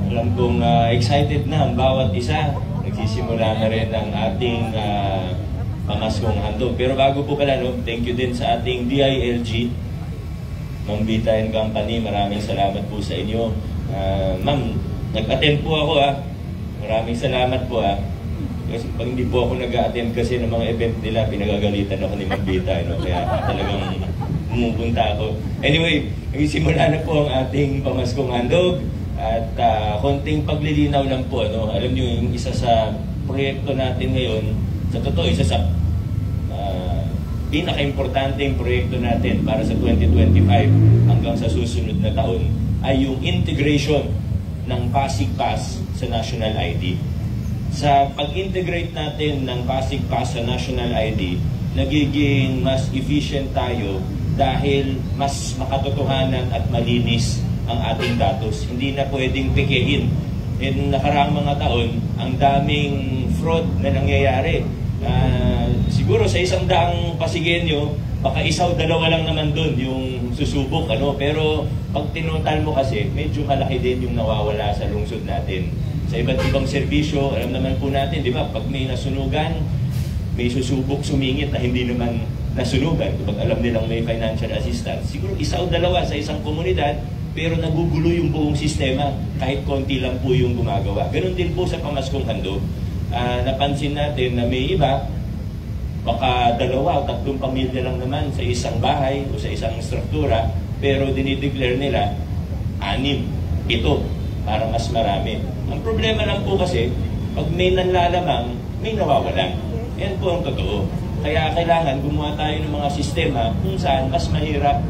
Alam kong excited na ang bawat isa. Nagsisimula na rin ang ating pamaskong handog. Pero bago po pala, no, thank you din sa ating DILG, Ma'am Vita and Company. Maraming salamat po sa inyo. Ma'am, nag-attend po ako Maraming salamat po Kasi pag hindi po ako nag-attend kasi ng mga event nila, pinagagalitan ako ni Ma'am Vita. No? Kaya talagang pumupunta ako. Anyway, nagsimula na po ang ating pamaskong handog. At konting paglilinaw lang po. Alam niyo, yung isa sa proyekto natin ngayon, sa totoo, isa sa pinaka-importanteng proyekto natin para sa 2025 hanggang sa susunod na taon ay yung integration ng Pasig Pass sa National ID. Sa pag-integrate natin ng Pasig Pass sa National ID, nagiging mas efficient tayo dahil mas makatotohanan at malinis ang ating datos. Hindi na pwedeng pekehin. In nakaraang mga taon, ang daming fraud na nangyayari. Siguro sa 100 Pasigenyo, baka isaw dalawa lang naman doon yung susubok. Pero pag tinutal mo kasi, medyo malaki din yung nawawala sa lungsod natin. Sa iba't ibang serbisyo, alam naman po natin, di ba? Pag may nasunugan, may susubok sumingit na hindi naman nasunugan. Kapag alam nilang may financial assistance, siguro isaw dalawa sa isang komunidad, pero nagugulo yung buong sistema kahit konti lang po yung gumagawa. Ganun din po sa pamaskong handog. Napansin natin na may iba, baka 2 o 3 pamilya lang naman sa isang bahay o sa isang struktura, pero dinideclare nila 6, 7 para mas marami. Ang problema lang po kasi, pag may nanlalamang, may nawawala. Yan po ang totoo. Kaya kailangan gumawa tayo ng mga sistema kung saan mas mahirap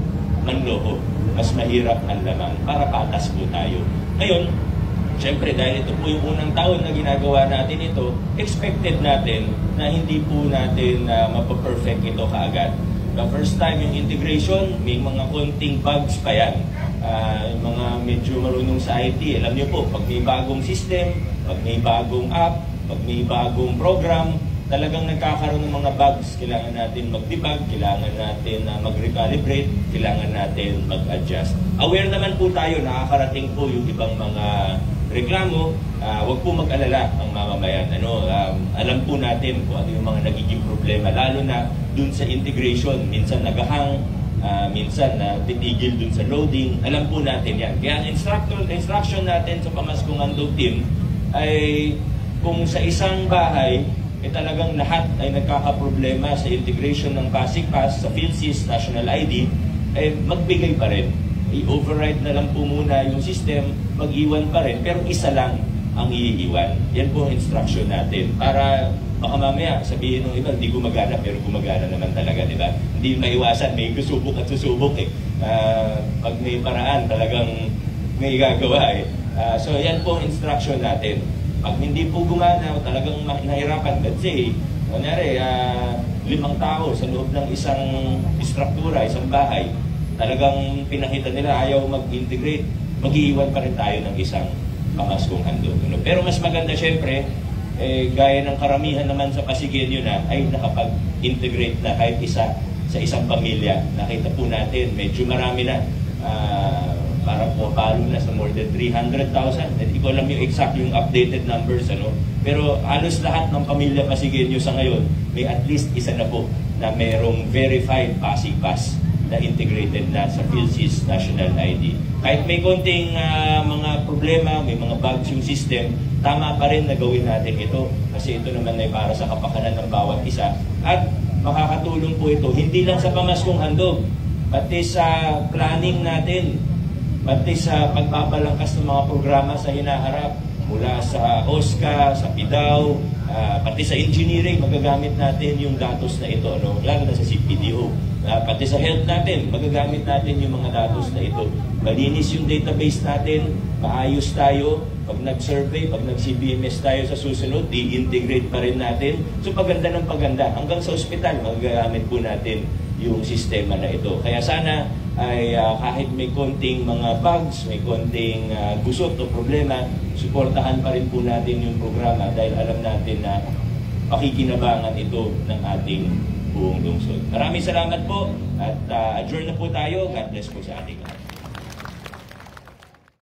manloko, mas mahirap ang lamang para patas po tayo. Ngayon, syempre dahil ito po yung unang taon na ginagawa natin ito, expected natin na hindi po natin mapaperfect ito kaagad. The first time yung integration, may mga konting bugs pa yan. Mga medyo marunong sa IT, alam niyo po, pag may bagong system, pag may bagong app, pag may bagong program, talagang nagkakaroon ng mga bugs. Kailangan natin mag-debug, kailangan natin mag-recalibrate, kailangan natin mag-adjust. Aware naman po tayo, nakakarating po yung ibang mga reklamo. Huwag po mag-alala ang mamamayan. Alam po natin kung ano yung mga nagiging problema, lalo na dun sa integration. Minsan nagahang, minsan titigil dun sa loading. Alam po natin yan. Kaya ang instruction natin sa pamaskong handog team ay kung sa isang bahay, talagang lahat ay nagkakaproblema sa integration ng Pasig Pass sa PhilSys National ID, magbigay pa rin. I-override na lang po muna yung system, mag-iwan pa rin, pero isa lang ang iiwan. Yan po ang instruction natin. Para baka mamaya sabihin ng iba, hindi gumagana, pero gumagana naman talaga, di ba? Hindi maiwasan, may susubok at susubok Pag may paraan, talagang may gagawa So yan po ang instruction natin. Pag hindi po gumana o talagang nahirapan, let's say, kunyari, 5 tao sa loob ng isang struktura, isang bahay, talagang pinakita nila ayaw mag-integrate, mag-iiwan pa rin tayo ng isang pamaskong handog. Pero mas maganda syempre, gaya ng karamihan naman sa Pasigenyo na ay nakapag-integrate na kahit isa sa isang pamilya. Nakita po natin, medyo marami na. Parang pumapalo na sa more than 300,000. Hindi ko alam yung exact yung updated numbers. Pero halos lahat ng pamilya Pasigenyo sa ngayon, may at least isa na po na merong verified Pasig Pass na integrated na sa PhilSys National ID. Kahit may konting mga problema, may mga bugs yung system, tama pa rin na gawin natin ito kasi ito naman ay para sa kapakanan ng bawat isa. At makakatulong po ito, hindi lang sa pamaskong handog, pati sa planning natin, pati sa pagpapalangkas ng mga programa sa hinaharap, mula sa OSCA, sa PIDAW, pati sa engineering, magagamit natin yung datos na ito, lalo na sa CPDO. Pati sa health natin, magagamit natin yung mga datos na ito. Malinis yung database natin, maayos tayo. Pag nag-survey, pag nag-CBMS tayo sa susunod, i-integrate pa rin natin. So paganda ng paganda, hanggang sa ospital, magagamit po natin yung sistema na ito. Kaya sana ay kahit may konting mga bugs, may konting gusot o problema, suportahan pa rin po natin yung programa dahil alam natin na pakikinabangan ito ng ating buong lungsod. Maraming salamat po at adjourn na po tayo. God bless po sa ating